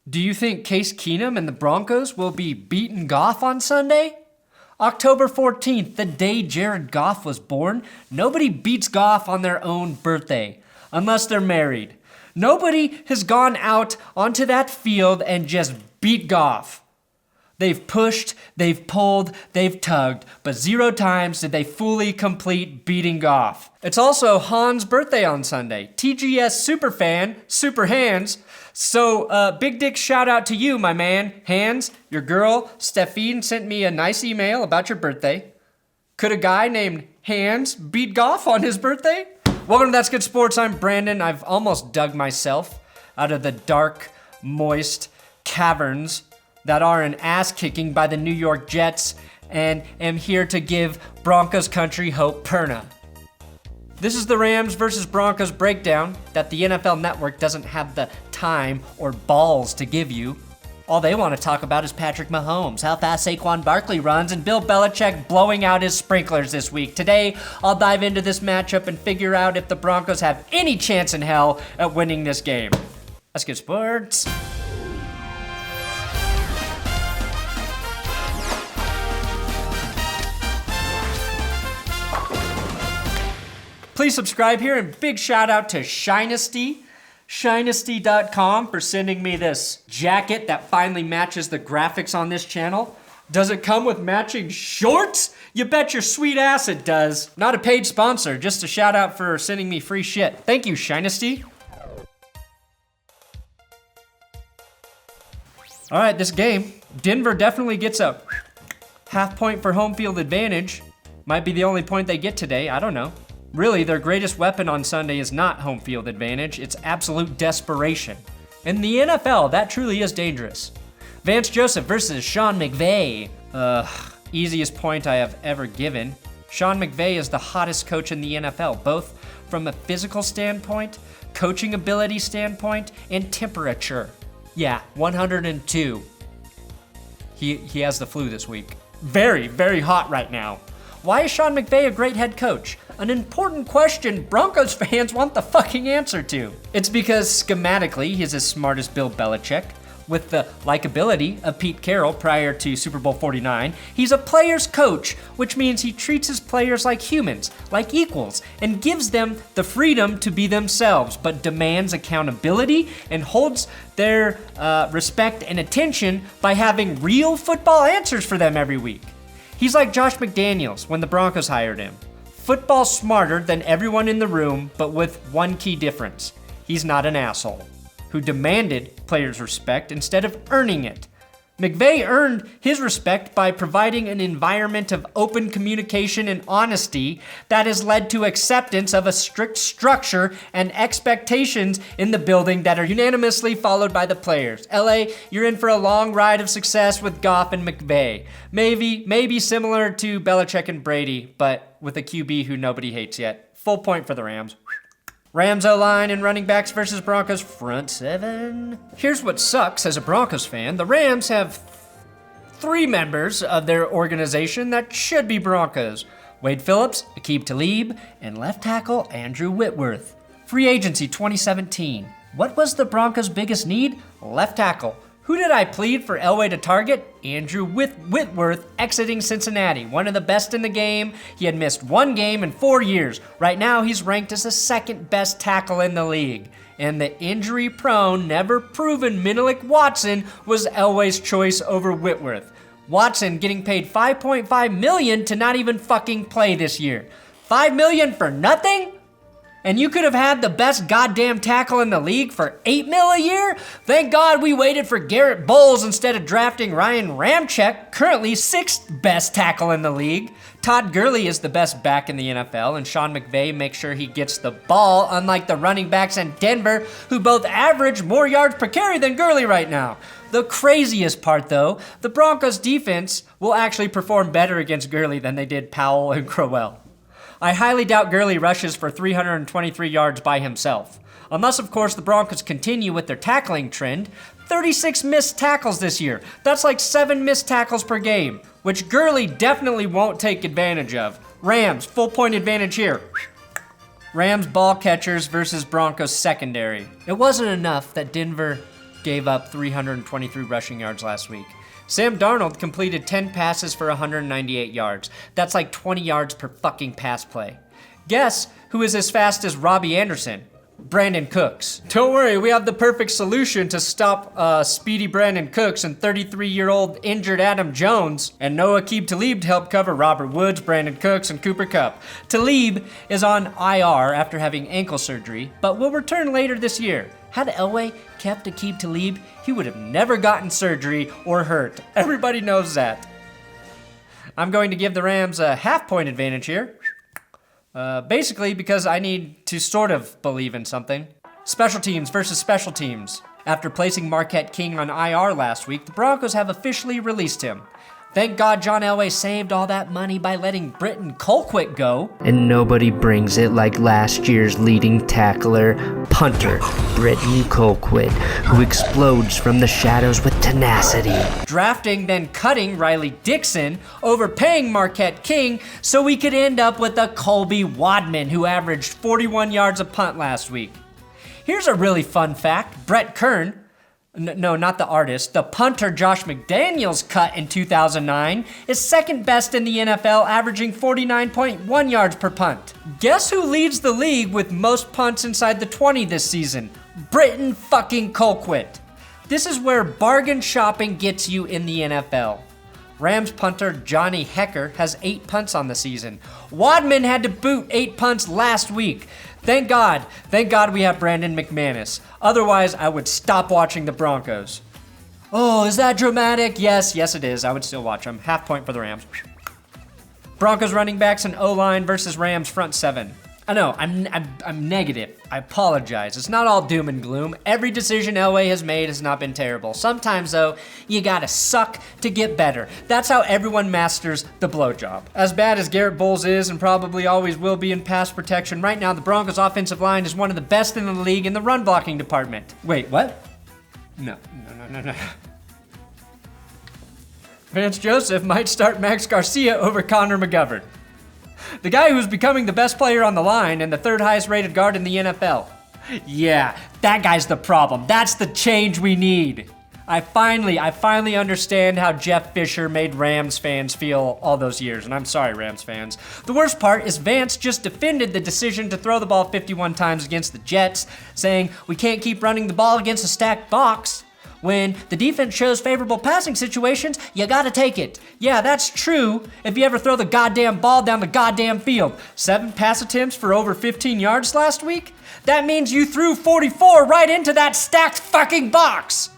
Do you think Case Keenum and the Broncos will be beating Goff on Sunday? October 14th, the day Jared Goff was born, nobody beats Goff on their own birthday, unless they're married. Nobody has gone out onto that field and just beat Goff. They've pushed, they've pulled, they've tugged, but 0 times did they fully complete beating Goff. It's also Han's birthday on Sunday. TGS superfan, super hands. So, big dick shout out to you, my man. Hans, your girl, Stephine, sent me a nice email about your birthday. Could a guy named Hans beat Goff on his birthday? Welcome to That's Good Sports. I'm Brandin. I've almost dug myself out of the dark, moist caverns that are an ass kicking by the New York Jets and am here to give Broncos country hope Perna. This is the Rams versus Broncos breakdown that the NFL Network doesn't have the time or balls to give you. All they want to talk about is Patrick Mahomes, how fast Saquon Barkley runs, and Bill Belichick blowing out his sprinklers this week. Today, I'll dive into this matchup and figure out if the Broncos have any chance in hell at winning this game. That's good sports. Please subscribe here, and big shout out to Shynasty.com for sending me this jacket that finally matches the graphics on this channel. Does it come with matching shorts? You bet your sweet ass it does. Not a paid sponsor, just a shout out for sending me free shit. Thank you, Shynasty. All right, this game, Denver definitely gets a half point for home field advantage. Might be the only point they get today, I don't know. Really, their greatest weapon on Sunday is not home field advantage, it's absolute desperation. In the NFL, that truly is dangerous. Vance Joseph versus Sean McVay. Easiest point I have ever given. Sean McVay is the hottest coach in the NFL, both from a physical standpoint, coaching ability standpoint, and temperature. Yeah, 102. He has the flu this week. Very, very hot right now. Why is Sean McVay a great head coach? An important question Broncos fans want the fucking answer to. It's because schematically, he's as smart as Bill Belichick. With the likability of Pete Carroll prior to Super Bowl 49, he's a player's coach, which means he treats his players like humans, like equals, and gives them the freedom to be themselves, but demands accountability and holds their respect and attention by having real football answers for them every week. He's like Josh McDaniels when the Broncos hired him. Football smarter than everyone in the room, but with one key difference. He's not an asshole who demanded players' respect instead of earning it. McVay earned his respect by providing an environment of open communication and honesty that has led to acceptance of a strict structure and expectations in the building that are unanimously followed by the players. LA, you're in for a long ride of success with Goff and McVay. Maybe similar to Belichick and Brady, but with a QB who nobody hates yet. Full point for the Rams. Rams O-line and running backs versus Broncos front seven. Here's what sucks as a Broncos fan. The Rams have 3 members of their organization that should be Broncos. Wade Phillips, Aqib Talib, and left tackle Andrew Whitworth. Free agency 2017. What was the Broncos' biggest need? Left tackle. Who did I plead for Elway to target? Andrew Whitworth exiting Cincinnati. One of the best in the game. He had missed 1 game in 4 years. Right now, he's ranked as the 2nd best tackle in the league. And the injury-prone, never-proven Menelik Watson was Elway's choice over Whitworth. Watson getting paid $5.5 million to not even fucking play this year. $5 million for nothing? And you could have had the best goddamn tackle in the league for $8 million a year? Thank God we waited for Garrett Bowles instead of drafting Ryan Ramczyk, currently 6th best tackle in the league. Todd Gurley is the best back in the NFL, and Sean McVay makes sure he gets the ball, unlike the running backs in Denver, who both average more yards per carry than Gurley right now. The craziest part, though, the Broncos defense will actually perform better against Gurley than they did Powell and Crowell. I highly doubt Gurley rushes for 323 yards by himself. Unless, of course, the Broncos continue with their tackling trend. 36 missed tackles this year. That's like 7 missed tackles per game, which Gurley definitely won't take advantage of. Rams, full point advantage here. Rams ball catchers versus Broncos secondary. It wasn't enough that Denver gave up 323 rushing yards last week. Sam Darnold completed 10 passes for 198 yards. That's like 20 yards per fucking pass play. Guess who is as fast as Robbie Anderson? Brandin Cooks. Don't worry, we have the perfect solution to stop speedy Brandin Cooks and 33-year-old injured Adam Jones, and no Aqib Talib to help cover Robert Woods, Brandin Cooks, and Cooper Kupp. Talib is on IR after having ankle surgery, but will return later this year. Had Elway kept Aqib Talib, he would have never gotten surgery or hurt. Everybody knows that. I'm going to give the Rams a half-point advantage here. Basically because I need to sort of believe in something. Special teams versus special teams. After placing Marquette King on IR last week, the Broncos have officially released him. Thank God John Elway saved all that money by letting Britton Colquitt go. And nobody brings it like last year's leading tackler, punter, Britton Colquitt, who explodes from the shadows with tenacity. Drafting, then cutting Riley Dixon, overpaying Marquette King, so we could end up with a Colby Wadman, who averaged 41 yards a punt last week. Here's a really fun fact. Brett Kern, no, not the artist, the punter Josh McDaniels cut in 2009 is second best in the NFL, averaging 49.1 yards per punt. Guess who leads the league with most punts inside the 20 this season? Britton fucking Colquitt. This is where bargain shopping gets you in the NFL. Rams punter Johnny Hecker has 8 punts on the season. Wadman had to boot 8 punts last week. Thank God we have Brandon McManus. Otherwise, I would stop watching the Broncos. Oh, is that dramatic? Yes, it is. I would still watch them. Half point for the Rams. Broncos running backs and O-line versus Rams front 7. I know, I'm negative. I apologize. It's not all doom and gloom. Every decision Elway has made has not been terrible. Sometimes, though, you gotta suck to get better. That's how everyone masters the blowjob. As bad as Garrett Bowles is and probably always will be in pass protection, right now the Broncos' offensive line is one of the best in the league in the run blocking department. Wait, what? No. Vance Joseph might start Max Garcia over Connor McGovern. The guy who's becoming the best player on the line and the 3rd highest rated guard in the NFL. Yeah, that guy's the problem. That's the change we need. I finally understand how Jeff Fisher made Rams fans feel all those years, and I'm sorry, Rams fans. The worst part is Vance just defended the decision to throw the ball 51 times against the Jets, saying we can't keep running the ball against a stacked box. When the defense shows favorable passing situations, you gotta take it. Yeah, that's true if you ever throw the goddamn ball down the goddamn field. 7 pass attempts for over 15 yards last week? That means you threw 44 right into that stacked fucking box.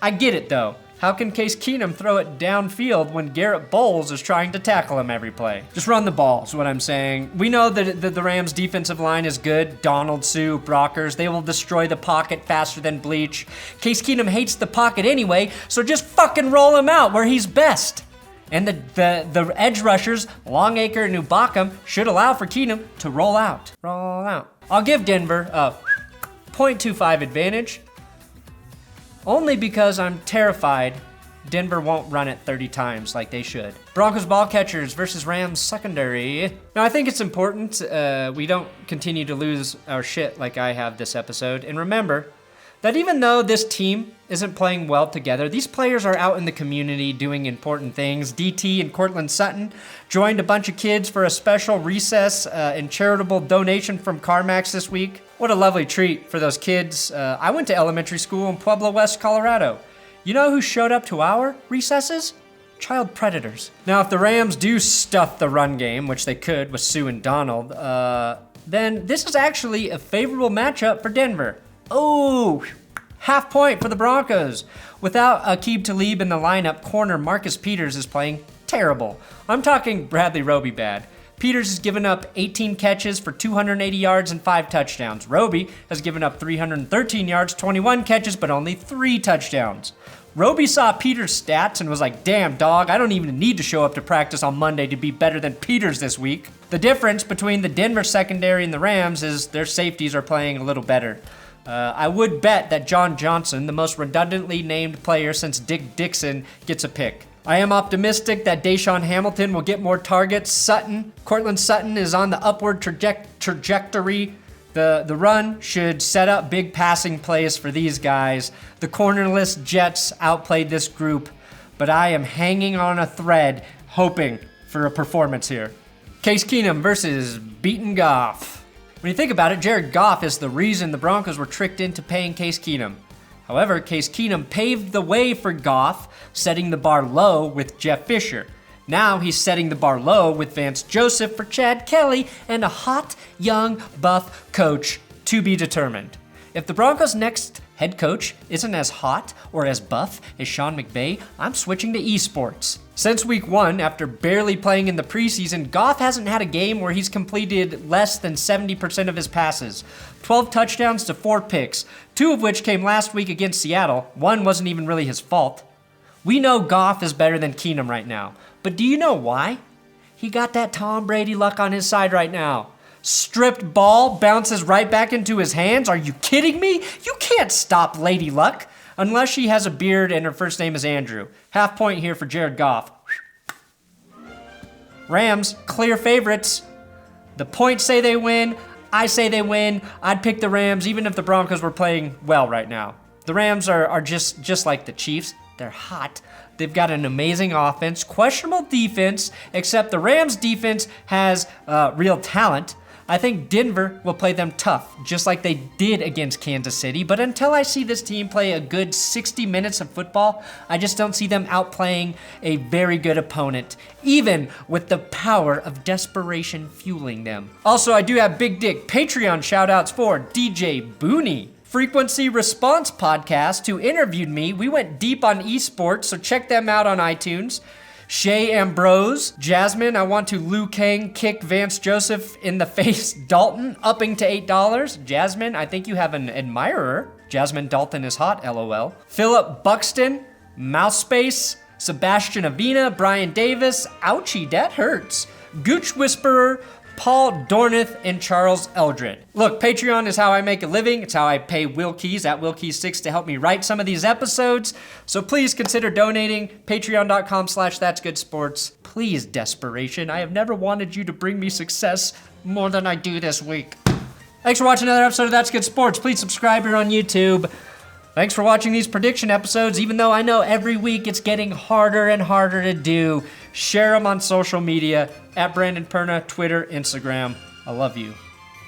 I get it though. How can Case Keenum throw it downfield when Garrett Bowles is trying to tackle him every play? Just run the ball is what I'm saying. We know that the Rams' defensive line is good. Donald, Suh, Brockers, they will destroy the pocket faster than bleach. Case Keenum hates the pocket anyway, so just fucking roll him out where he's best. And the edge rushers, Longacre and Ubakam, should allow for Keenum to roll out. I'll give Denver a 0.25 advantage. Only because I'm terrified Denver won't run it 30 times like they should. Broncos ball catchers versus Rams secondary. Now, I think it's important we don't continue to lose our shit like I have this episode. And remember that even though this team isn't playing well together, these players are out in the community doing important things. DT and Courtland Sutton joined a bunch of kids for a special recess and charitable donation from CarMax this week. What a lovely treat for those kids. I went to elementary school in Pueblo West, Colorado. You know who showed up to our recesses? Child predators. Now, if the Rams do stuff the run game, which they could with Suh and Donald, then this is actually a favorable matchup for Denver. Oh, half point for the Broncos. Without Aqib Talib in the lineup, corner Marcus Peters is playing terrible. I'm talking Bradley Roby bad. Peters has given up 18 catches for 280 yards and 5 touchdowns. Roby has given up 313 yards, 21 catches, but only 3 touchdowns. Roby saw Peters' stats and was like, damn, dog, I don't even need to show up to practice on Monday to be better than Peters this week. The difference between the Denver secondary and the Rams is their safeties are playing a little better. I would bet that John Johnson, the most redundantly named player since Dick Dixon, gets a pick. I am optimistic that DaeSean Hamilton will get more targets. Courtland Sutton is on the upward trajectory. The run should set up big passing plays for these guys. The cornerless Jets outplayed this group, but I am hanging on a thread, hoping for a performance here. Case Keenum versus beaten Goff. When you think about it, Jared Goff is the reason the Broncos were tricked into paying Case Keenum. However, Case Keenum paved the way for Goff, setting the bar low with Jeff Fisher. Now he's setting the bar low with Vance Joseph for Chad Kelly and a hot, young, buff coach to be determined. If the Broncos' next head coach isn't as hot or as buff as Sean McVay, I'm switching to esports. Since week 1, after barely playing in the preseason, Goff hasn't had a game where he's completed less than 70% of his passes. 12 touchdowns to 4 picks, 2 of which came last week against Seattle. 1 wasn't even really his fault. We know Goff is better than Keenum right now. But do you know why? He got that Tom Brady luck on his side right now. Stripped ball bounces right back into his hands. Are you kidding me? You can't stop Lady Luck unless she has a beard and her first name is Andrew. Half point here for Jared Goff. Rams, clear favorites. The points say they win. I say they win. I'd pick the Rams even if the Broncos were playing well right now. The Rams are just like the Chiefs. They're hot. They've got an amazing offense, questionable defense, except the Rams defense has real talent. I think Denver will play them tough, just like they did against Kansas City. But until I see this team play a good 60 minutes of football, I just don't see them outplaying a very good opponent, even with the power of desperation fueling them. Also, I do have Big Dick Patreon shoutouts for DJ Booney, Frequency Response Podcast, who interviewed me. We went deep on esports, so check them out on iTunes. Shay Ambrose, Jasmine, I want to Liu Kang kick Vance Joseph in the face, Dalton, upping to $8. Jasmine, I think you have an admirer. Jasmine Dalton is hot, LOL. Philip Buxton, Mousespace, Sebastian Avina, Brian Davis, ouchie, that hurts. Gooch Whisperer, Paul Dorneth, and Charles Eldred. Look, Patreon is how I make a living. It's how I pay Will Keys at WillKeys6 to help me write some of these episodes. So please consider donating. Patreon.com/thatsgoodsports. Please, desperation. I have never wanted you to bring me success more than I do this week. Thanks for watching another episode of That's Good Sports. Please subscribe here on YouTube. Thanks for watching these prediction episodes, even though I know every week it's getting harder and harder to do. Share them on social media, at Brandin Perna, Twitter, Instagram. I love you.